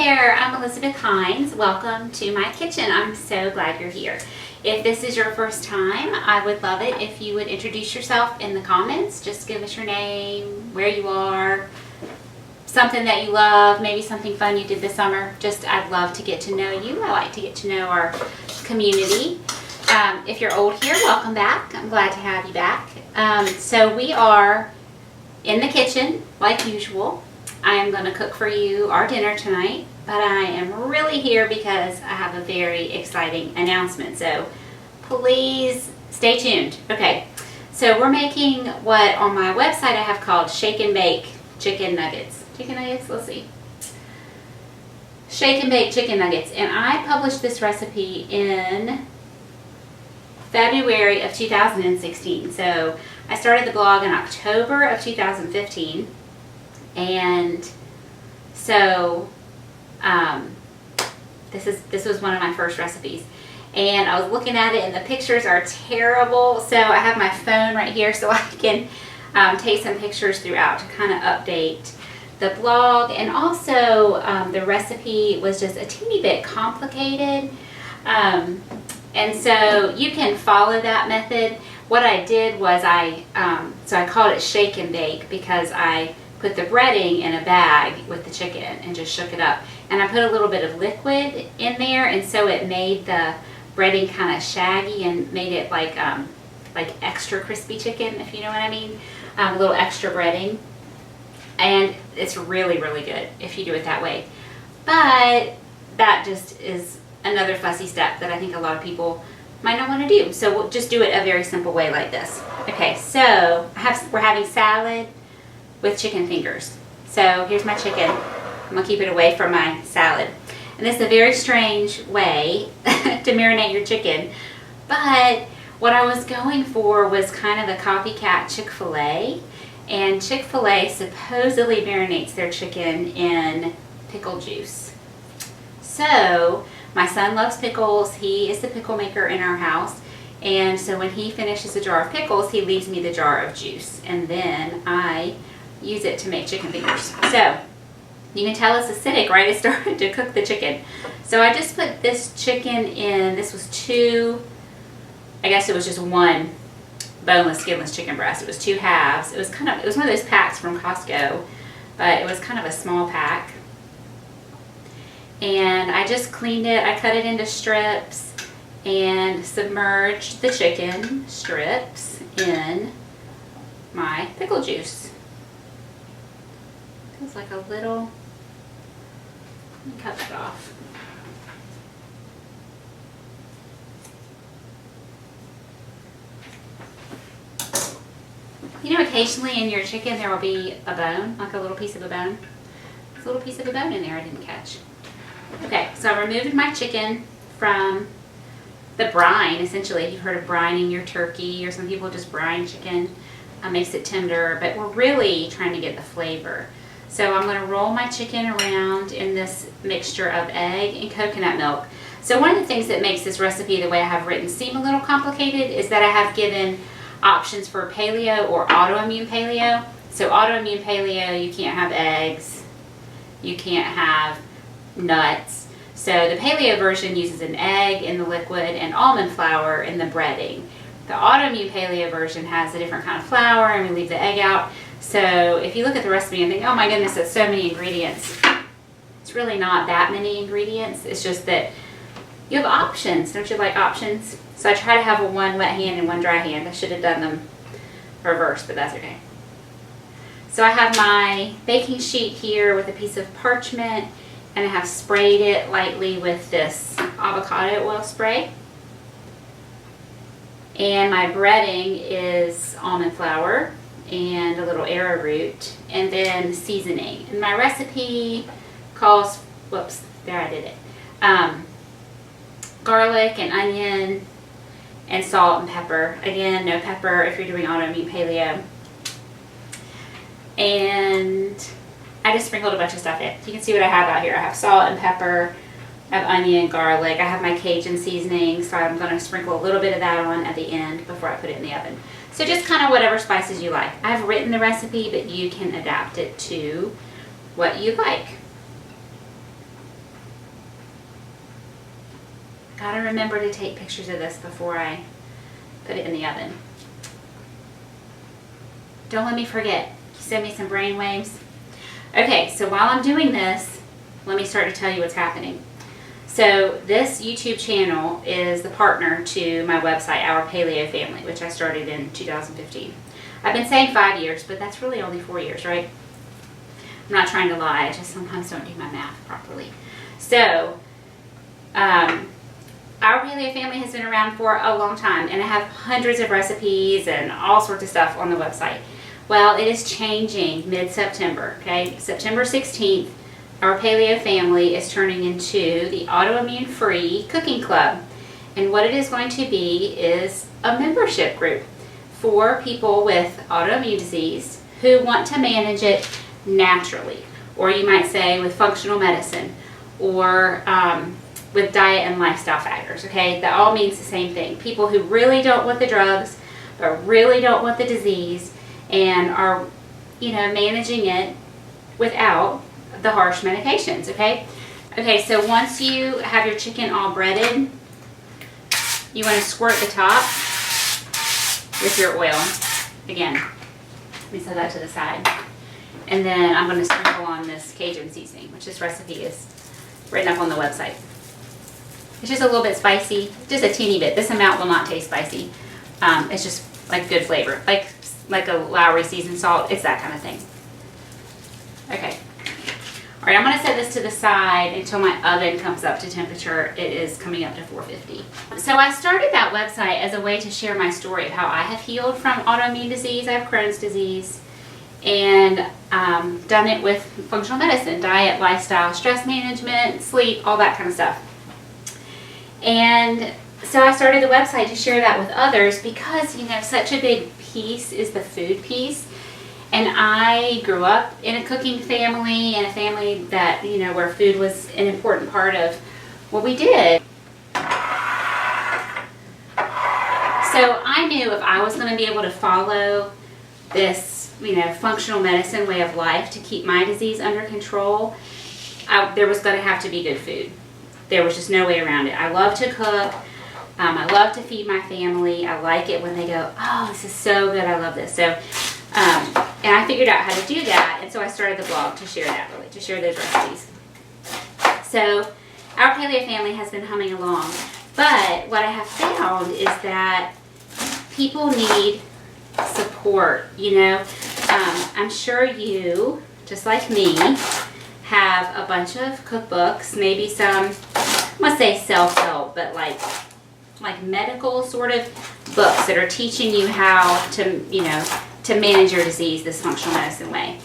there, I'm Elizabeth Hines. Welcome to my kitchen. I'm so glad you're here. If this is your first time, I would love it if you would introduce yourself in the comments. Just give us your name, where you are, something that you love, maybe something fun you did this summer. I'd love to get to know you. I like to get to know our community. If you're old here, welcome back. I'm glad to have you back. So we are in the kitchen like usual. I am going to cook for you our dinner tonight, but I am really here because I have a very exciting announcement. So please stay tuned. Okay, so we're making what on my website I have called shake and bake chicken nuggets. Chicken nuggets, let's see. Shake and bake chicken nuggets. And I published this recipe in February of 2016. So I started the blog in October of 2015. And so this was one of my first recipes, and I was looking at it and the pictures are terrible, so I have my phone right here so I can take some pictures throughout to kind of update the blog. And also the recipe was just a teeny bit complicated, and so you can follow that method. What I did was I called it shake and bake because I put the breading in a bag with the chicken and just shook it up. And I put a little bit of liquid in there, and so it made the breading kind of shaggy and made it like extra crispy chicken, if you know what I mean. A little extra breading. And it's really, really good if you do it that way. But that just is another fussy step that I think a lot of people might not want to do. So we'll just do it a very simple way like this. Okay, so we're having salad with chicken fingers. So here's my chicken. I'm gonna keep it away from my salad. And this is a very strange way to marinate your chicken, but what I was going for was kind of a copycat Chick-fil-A, and Chick-fil-A supposedly marinates their chicken in pickle juice. So my son loves pickles. He is the pickle maker in our house, and so when he finishes a jar of pickles, he leaves me the jar of juice, and then I use it to make chicken fingers. So you can tell it's acidic, right? It started to cook the chicken. So I just put this chicken in. This was I guess it was just one boneless, skinless chicken breast. It was 2 halves. It was one of those packs from Costco, but it was kind of a small pack. And I just cleaned it. I cut it into strips and submerged the chicken strips in my pickle juice. It's like a little, let me cut that off. You know, occasionally in your chicken there will be a bone, like a little piece of a bone. There's a little piece of a bone in there I didn't catch. Okay, so I removed my chicken from the brine, essentially. You've heard of brining your turkey, or some people just brine chicken. Makes it tender, but we're really trying to get the flavor. So I'm going to roll my chicken around in this mixture of egg and coconut milk. So one of the things that makes this recipe the way I have written seem a little complicated is that I have given options for paleo or autoimmune paleo. So autoimmune paleo, you can't have eggs, you can't have nuts. So the paleo version uses an egg in the liquid and almond flour in the breading. The autoimmune paleo version has a different kind of flour, and we leave the egg out. So if you look at the recipe and think, oh my goodness, that's so many ingredients, it's really not that many ingredients. It's just that you have options. Don't you like options? So I try to have one wet hand and one dry hand. I should have done them reversed, but that's okay. So I have my baking sheet here with a piece of parchment, and I have sprayed it lightly with this avocado oil spray. And my breading is almond flour and a little arrowroot, and then seasoning. And my recipe calls, whoops, there I did it, garlic and onion and salt and pepper. Again, no pepper if you're doing autoimmune paleo. And I just sprinkled a bunch of stuff in. You can see what I have out here. I have salt and pepper, I have onion, garlic, I have my Cajun seasoning, so I'm going to sprinkle a little bit of that on at the end before I put it in the oven. So just kind of whatever spices you like. I've written the recipe, but you can adapt it to what you like. Gotta remember to take pictures of this before I put it in the oven. Don't let me forget. Send me some brain waves. Okay, so while I'm doing this, let me start to tell you what's happening. So this YouTube channel is the partner to my website, Our Paleo Family, which I started in 2015. I've been saying 5 years, but that's really only 4 years, right? I'm not trying to lie, I just sometimes don't do my math properly. So, Our Paleo Family has been around for a long time, and I have hundreds of recipes and all sorts of stuff on the website. Well, it is changing mid-September, okay? September 16th, Our Paleo Family is turning into the autoimmune-free cooking club. And what it is going to be is a membership group for people with autoimmune disease who want to manage it naturally. Or you might say with functional medicine, or with diet and lifestyle factors, okay? That all means the same thing. People who really don't want the drugs, but really don't want the disease, and are, managing it without the harsh medications, okay? Okay, so once you have your chicken all breaded, you want to squirt the top with your oil. Again, let me set that to the side. And then I'm going to sprinkle on this Cajun seasoning, which this recipe is written up on the website. It's just a little bit spicy, just a teeny bit. This amount will not taste spicy. It's just like good flavor, like a Lowry seasoned salt. It's that kind of thing. Okay. All right, I'm going to set this to the side until my oven comes up to temperature. It is coming up to 450. So I started that website as a way to share my story of how I have healed from autoimmune disease. I have Crohn's disease, and done it with functional medicine, diet, lifestyle, stress management, sleep, all that kind of stuff. And so I started the website to share that with others because, such a big piece is the food piece. And I grew up in a cooking family, and a family that, where food was an important part of what we did. So I knew if I was going to be able to follow this, functional medicine way of life to keep my disease under control, there was going to have to be good food. There was just no way around it. I love to cook. I love to feed my family. I like it when they go, oh, this is so good. I love this. So, and I figured out how to do that. And so I started the blog to share that, really, to share those recipes. So Our Paleo Family has been humming along. But what I have found is that people need support, I'm sure you, just like me, have a bunch of cookbooks, maybe some, I want to say self-help, but like medical sort of books that are teaching you how to, to manage your disease this functional medicine way.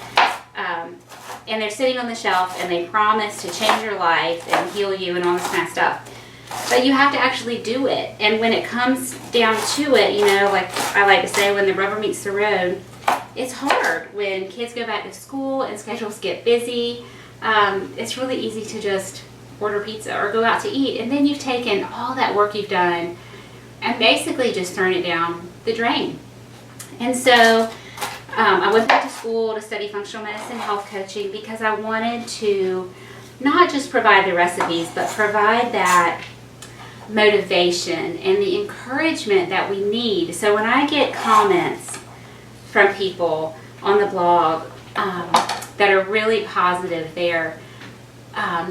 And they're sitting on the shelf, and they promise to change your life and heal you and all this kind of stuff. But you have to actually do it. And when it comes down to it, like I like to say, when the rubber meets the road, it's hard when kids go back to school and schedules get busy. It's really easy to just order pizza or go out to eat, and then you've taken all that work you've done and basically just thrown it down the drain. And so I went back to school to study functional medicine health coaching because I wanted to not just provide the recipes, but provide that motivation and the encouragement that we need. So when I get comments from people on the blog that are really positive there,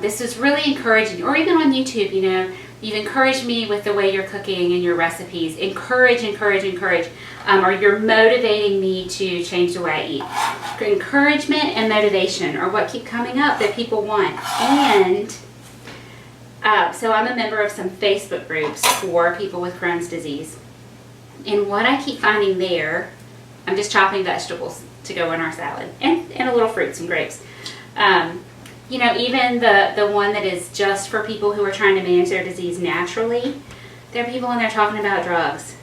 this is really encouraging. Or even on YouTube, you've encouraged me with the way you're cooking and your recipes. Encourage. Or you're motivating me to change the way I eat. Encouragement and motivation are what keep coming up that people want. And so I'm a member of some Facebook groups for people with Crohn's disease. And what I keep finding there, I'm just chopping vegetables to go in our salad. And a little fruit, some grapes. Even the one that is just for people who are trying to manage their disease naturally, there are people in there talking about drugs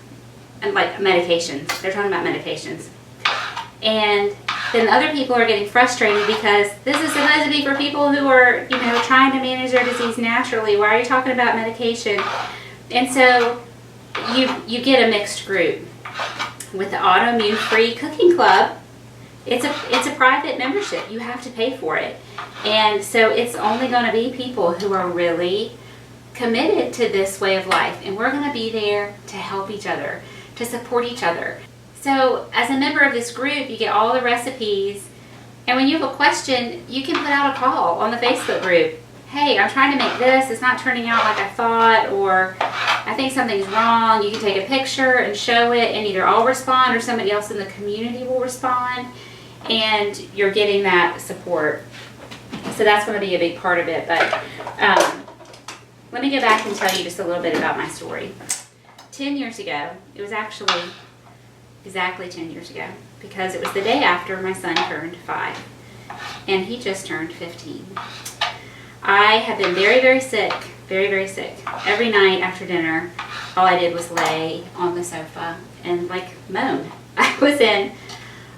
and like medications. They're talking about medications. And then other people are getting frustrated because this is a recipe for people who are, trying to manage their disease naturally. Why are you talking about medication? And so you get a mixed group. With the autoimmune-free cooking club, it's a private membership. You have to pay for it. And so it's only going to be people who are really committed to this way of life, and we're going to be there to help each other, to support each other. So as a member of this group, you get all the recipes, and when you have a question, you can put out a call on the Facebook group. Hey, I'm trying to make this, it's not turning out like I thought, or I think something's wrong. You can take a picture and show it, and either I'll respond or somebody else in the community will respond, and you're getting that support. So that's going to be a big part of it. But let me go back and tell you just a little bit about my story. 10 years ago, it was actually exactly 10 years ago, because it was the day after my son turned 5, and he just turned 15. I have been very, very sick, very, very sick. Every night after dinner, all I did was lay on the sofa and like moan. I was in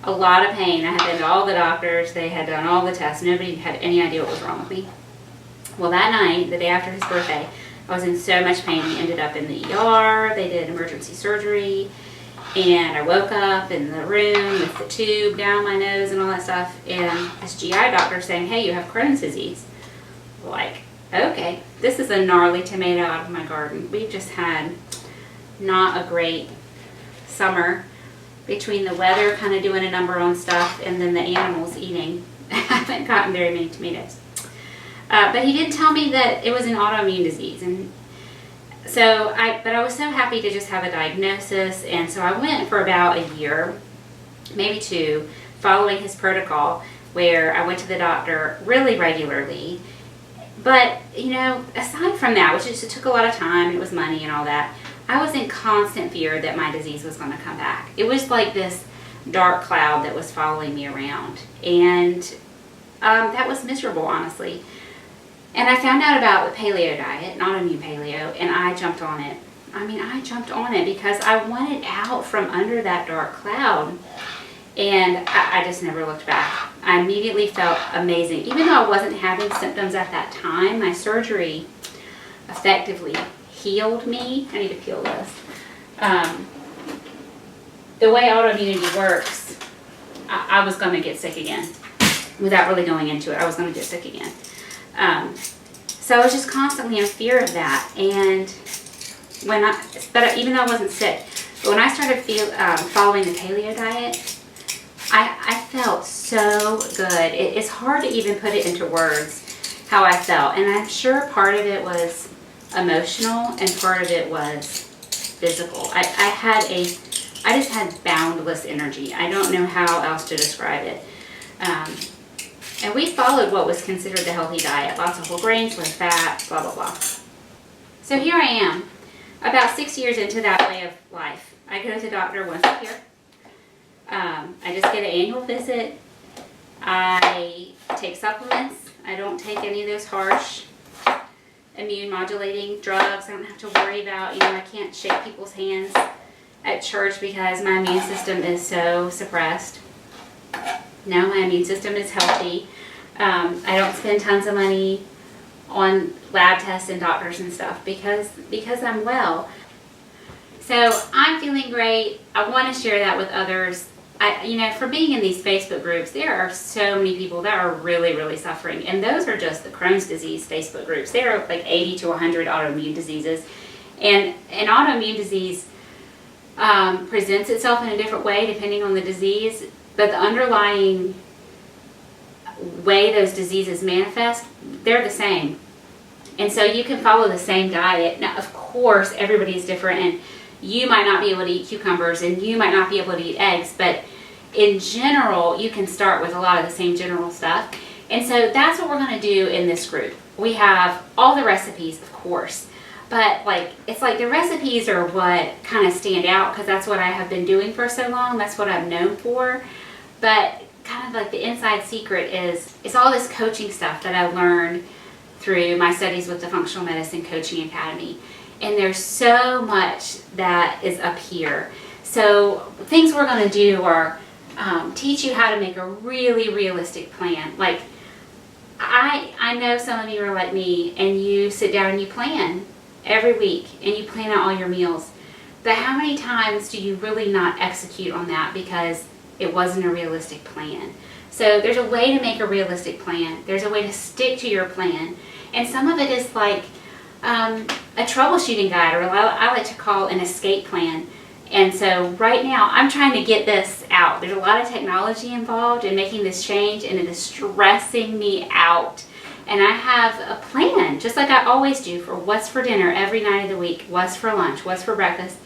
a lot of pain. I had been to all the doctors. They had done all the tests. Nobody had any idea what was wrong with me. Well, that night, the day after his birthday, I was in so much pain. We ended up in the ER. They did emergency surgery. And I woke up in the room with the tube down my nose and all that stuff. And this GI doctor saying, hey, you have Crohn's disease. Like, okay, this is a gnarly tomato out of my garden. We've just had not a great summer between the weather kind of doing a number on stuff and then the animals eating. I haven't gotten very many tomatoes. But he didn't tell me that it was an autoimmune disease. And so but I was so happy to just have a diagnosis. And so I went for about a year, maybe 2, following his protocol, where I went to the doctor really regularly. But, you know, aside from that, which just took a lot of time, and it was money and all that, I was in constant fear that my disease was going to come back. It was like this dark cloud that was following me around. And that was miserable, honestly. And I found out about the paleo diet, autoimmune paleo, and I jumped on it. I mean, I jumped on it because I wanted out from under that dark cloud. And I just never looked back. I immediately felt amazing. Even though I wasn't having symptoms at that time, my surgery effectively healed me. I need to peel this. The way autoimmunity works, I was going to get sick again. Without really going into it, I was going to get sick again. So I was just constantly in fear of that. And even though I wasn't sick, but when I started following the paleo diet, I felt so good. It's hard to even put it into words how I felt. And I'm sure part of it was emotional and part of it was physical. I just had boundless energy. I don't know how else to describe it. And we followed what was considered the healthy diet. Lots of whole grains, low fat, blah, blah, blah. So here I am, about 6 years into that way of life. I go to the doctor once a year. I just get an annual visit. I take supplements. I don't take any of those harsh immune modulating drugs. I don't have to worry about, I can't shake people's hands at church because my immune system is so suppressed. No, my immune system is healthy. I don't spend tons of money on lab tests and doctors and stuff because I'm well. So I'm feeling great. I want to share that with others. For being in these Facebook groups, there are so many people that are really, really suffering. And those are just the Crohn's disease Facebook groups. There are like 80 to 100 autoimmune diseases. And an autoimmune disease presents itself in a different way depending on the disease. But the underlying way those diseases manifest, they're the same. And so you can follow the same diet. Now, of course, everybody's different. And you might not be able to eat cucumbers and you might not be able to eat eggs, but in general, you can start with a lot of the same general stuff. And so that's what we're going to do in this group. We have all the recipes, of course, but it's like the recipes are what kind of stand out because that's what I have been doing for so long. That's what I'm known for. But kind of like the inside secret is all this coaching stuff that I learned through my studies with the Functional Medicine Coaching Academy. And there's so much that is up here. So things we're going to do are teach you how to make a really realistic plan. Like I know some of you are like me and you sit down and you plan every week and you plan out all your meals. But how many times do you really not execute on that because it wasn't a realistic plan? So there's a way to make a realistic plan. There's a way to stick to your plan. And some of it is like a troubleshooting guide, or I like to call an escape plan. And so right now I'm trying to get this out. There's a lot of technology involved in making this change, and it is stressing me out. And I have a plan, just like I always do, for what's for dinner every night of the week, what's for lunch, what's for breakfast.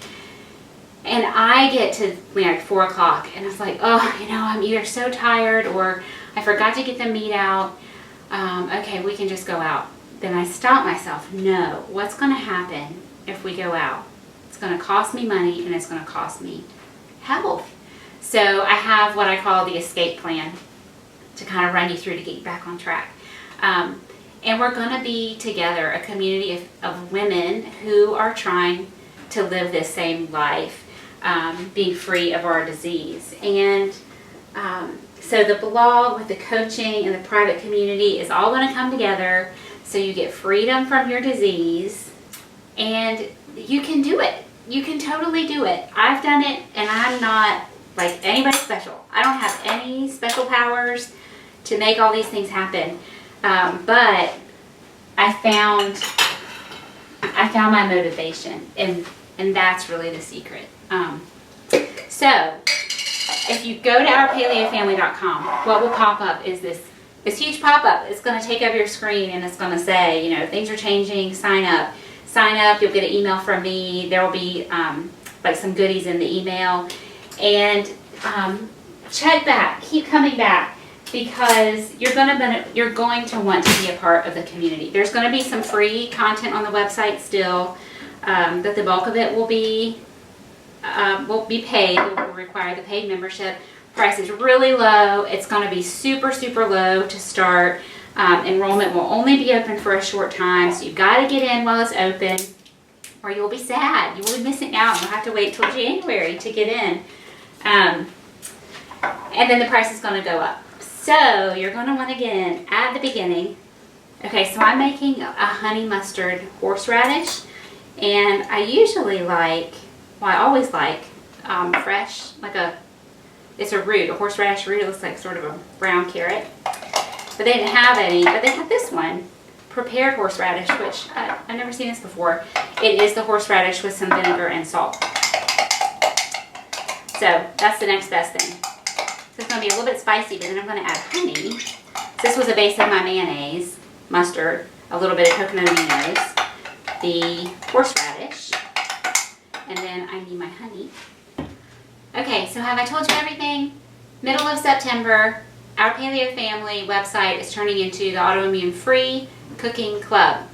And I get to like 4 o'clock and it's like, oh, you know, I'm either so tired or I forgot to get the meat out. Okay, we can just go out. Then I stop myself. No, what's going to happen if we go out? It's going to cost me money, and it's going to cost me health. So I have what I call the escape plan to kind of run you through to get you back on track. And we're going to be together, a community of women who are trying to live this same life, being free of our disease. And so the blog with the coaching and the private community is all going to come together, so you get freedom from your disease, and you can do it. You can totally do it. I've done it, and I'm not like anybody special. I don't have any special powers to make all these things happen. But I found my motivation, and that's really the secret. So if you go to ourpaleofamily.com, what will pop up is this huge pop-up. It's going to take up your screen, and it's going to say, you know, things are changing, sign up. Sign up, you'll get an email from me. There will be like some goodies in the email. And check back, keep coming back, because you're going to want to be a part of the community. There's going to be some free content on the website still, but the bulk of it will be paid. It will require the paid membership. Price is really low. It's going to be super, super low to start. Enrollment will only be open for a short time, so you've got to get in while it's open, or you'll be sad. You will be missing out. You'll have to wait till January to get in. And then the price is going to go up. So you're going to want to get in at the beginning. Okay, so I'm making a honey mustard horseradish, and I usually I always like fresh, it's a root, a horseradish root. It looks like sort of a brown carrot. But they didn't have any, but they have this one, prepared horseradish, which I've never seen this before. It is the horseradish with some vinegar and salt. So that's the next best thing. So it's going to be a little bit spicy, but then I'm going to add honey. So this was a base of my mayonnaise, mustard, a little bit of coconut aminos, the horseradish, and then I need my honey. Okay, so have I told you everything? Middle of September. Our Paleo Family website is turning into the autoimmune-free cooking club,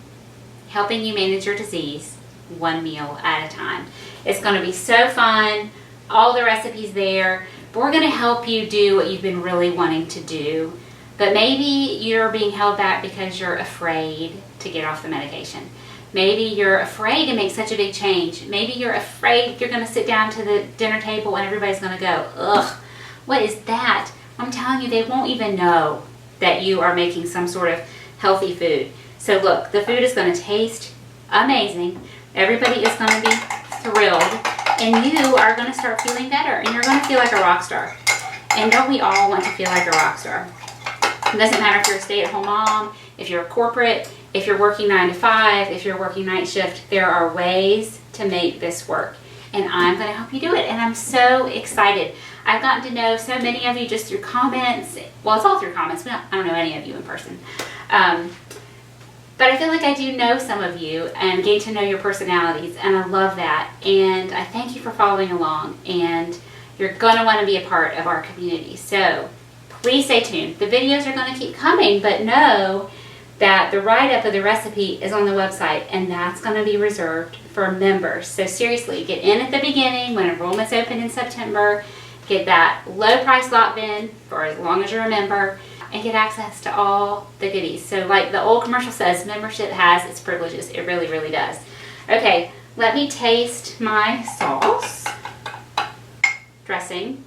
helping you manage your disease one meal at a time. It's going to be so fun, all the recipes there, but we're going to help you do what you've been really wanting to do, but maybe you're being held back because you're afraid to get off the medication. Maybe you're afraid to make such a big change. Maybe you're afraid you're going to sit down to the dinner table and everybody's going to go, ugh, what is that? I'm telling you, they won't even know that you are making some sort of healthy food. So look, the food is going to taste amazing. Everybody is going to be thrilled. And you are going to start feeling better. And you're going to feel like a rock star. And don't we all want to feel like a rock star? It doesn't matter if you're a stay-at-home mom, if you're a corporate, if you're working 9 to 5, if you're working night shift. There are ways to make this work. And I'm going to help you do it. And I'm so excited. I've gotten to know so many of you just through comments. Well, it's all through comments. I don't know any of you in person. But I feel like I do know some of you and gain to know your personalities. And I love that. And I thank you for following along. And you're going to want to be a part of our community. So please stay tuned. The videos are going to keep coming. But know that the write-up of the recipe is on the website. And that's going to be reserved for members. So seriously, get in at the beginning when enrollment's open in September. Get that low price locked in for as long as you're a member, and get access to all the goodies. So like the old commercial says, membership has its privileges. It really, really does. Okay, let me taste my sauce dressing.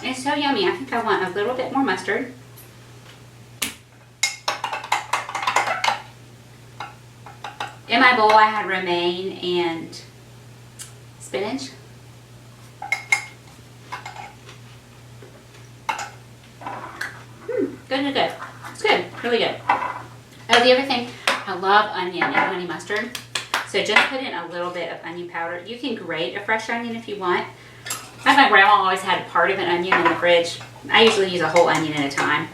It's so yummy. I think I want a little bit more mustard. In my bowl, I had romaine and spinach. Good, good. It's good, really good. Oh, the other thing, I love onion and honey mustard. So just put in a little bit of onion powder. You can grate a fresh onion if you want. My grandma always had part of an onion in the fridge. I usually use a whole onion at a time,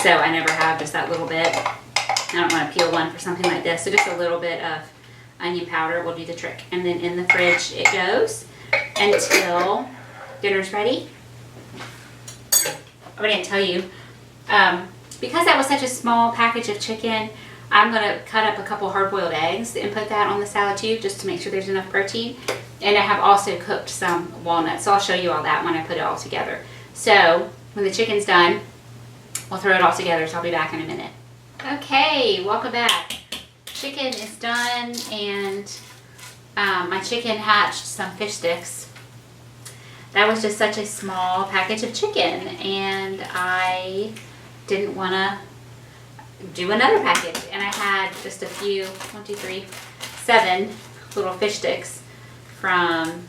so I never have just that little bit. I don't want to peel one for something like this, so just a little bit of onion powder will do the trick. And then in the fridge it goes until dinner's ready. I didn't tell you, because that was such a small package of chicken, I'm going to cut up a couple hard-boiled eggs and put that on the salad too, just to make sure there's enough protein. And I have also cooked some walnuts, so I'll show you all that when I put it all together. So when the chicken's done, we'll throw it all together, so I'll be back in a minute. Okay, welcome back. Chicken is done, and my chicken hatched some fish sticks. That was just such a small package of chicken, and I didn't want to do another package. And I had just a few, 1, 2, 3, 7 little fish sticks from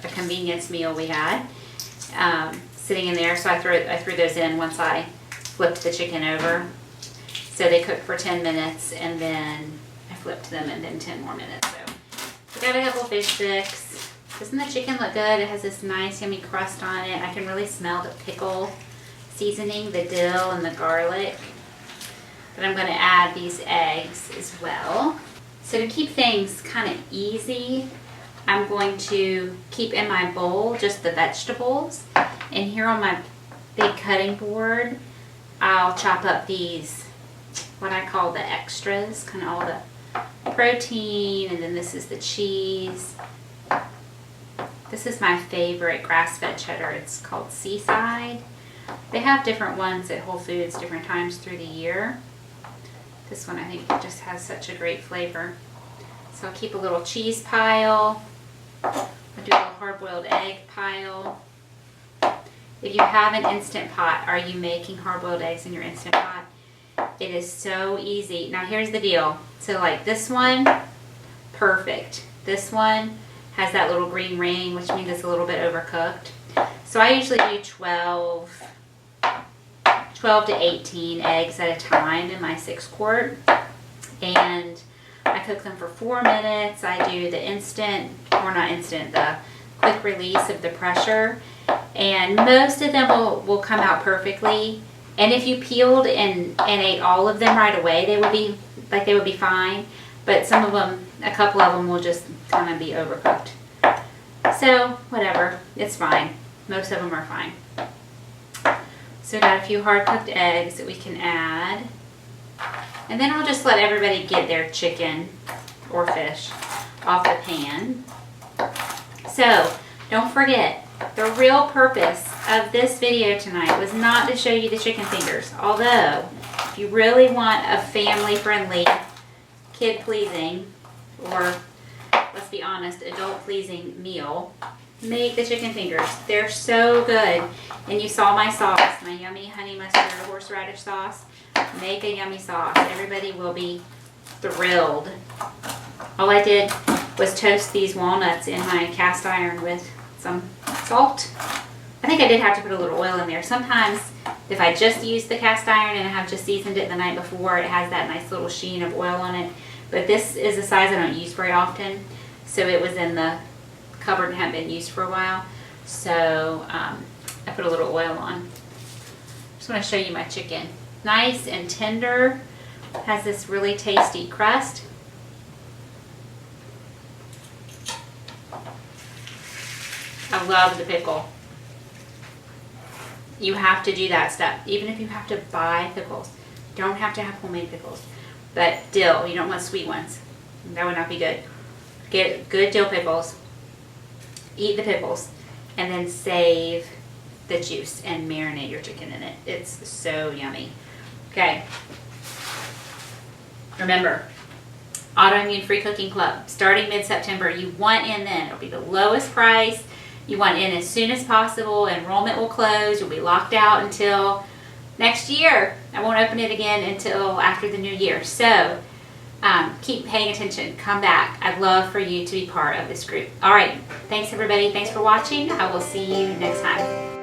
a convenience meal we had sitting in there. So I threw those in once I flipped the chicken over. So they cooked for 10 minutes, and then I flipped them, and then 10 more minutes. So I got a couple fish sticks. Doesn't the chicken look good? It has this nice yummy crust on it. I can really smell the pickle seasoning, the dill and the garlic. But I'm going to add these eggs as well. So to keep things kind of easy, I'm going to keep in my bowl just the vegetables. And here on my big cutting board, I'll chop up these, what I call the extras, kind of all the protein, and then this is the cheese. This is my favorite grass-fed cheddar. It's called Seaside. They have different ones at Whole Foods different times through the year. This one I think just has such a great flavor. So I'll keep a little cheese pile. I'll do a little hard-boiled egg pile. If you have an Instant Pot, are you making hard-boiled eggs in your Instant Pot? It is so easy. Now here's the deal. So like this one, perfect. This one has that little green ring, which means it's a little bit overcooked. So I usually do 12 to 18 eggs at a time in my 6-quart. And I cook them for 4 minutes. I do the instant, or not instant, the quick release of the pressure. And most of them will come out perfectly. And if you peeled and ate all of them right away, they would be fine. But some of them, a couple of them will just kind of be overcooked. So whatever, it's fine. Most of them are fine. So got a few hard-cooked eggs that we can add. And then I'll just let everybody get their chicken or fish off the pan. So don't forget, the real purpose of this video tonight was not to show you the chicken fingers. Although, if you really want a family-friendly, kid-pleasing, or let's be honest, adult-pleasing meal, make the chicken fingers. They're so good. And you saw my sauce, my yummy honey mustard horseradish sauce. Make a yummy sauce. Everybody will be thrilled. All I did was toast these walnuts in my cast iron with some salt. I think I did have to put a little oil in there. Sometimes if I just use the cast iron and I have just seasoned it the night before, it has that nice little sheen of oil on it. But this is a size I don't use very often, so it was in the cupboard and hadn't been used for a while. So I put a little oil on. Just want to show you my chicken. Nice and tender. Has this really tasty crust. I love the pickle. You have to do that stuff, even if you have to buy pickles. You don't have to have homemade pickles. But dill, you don't want sweet ones. That would not be good. Get good dill pickles. Eat the pickles. And then save the juice and marinate your chicken in it. It's so yummy. Okay. Remember, Autoimmune-Free Cooking Club, starting mid-September. You want in then. It'll be the lowest price. You want in as soon as possible. Enrollment will close. You'll be locked out until next year. I won't open it again until after the new year. So keep paying attention. Come back. I'd love for you to be part of this group. All right. Thanks, everybody. Thanks for watching. I will see you next time.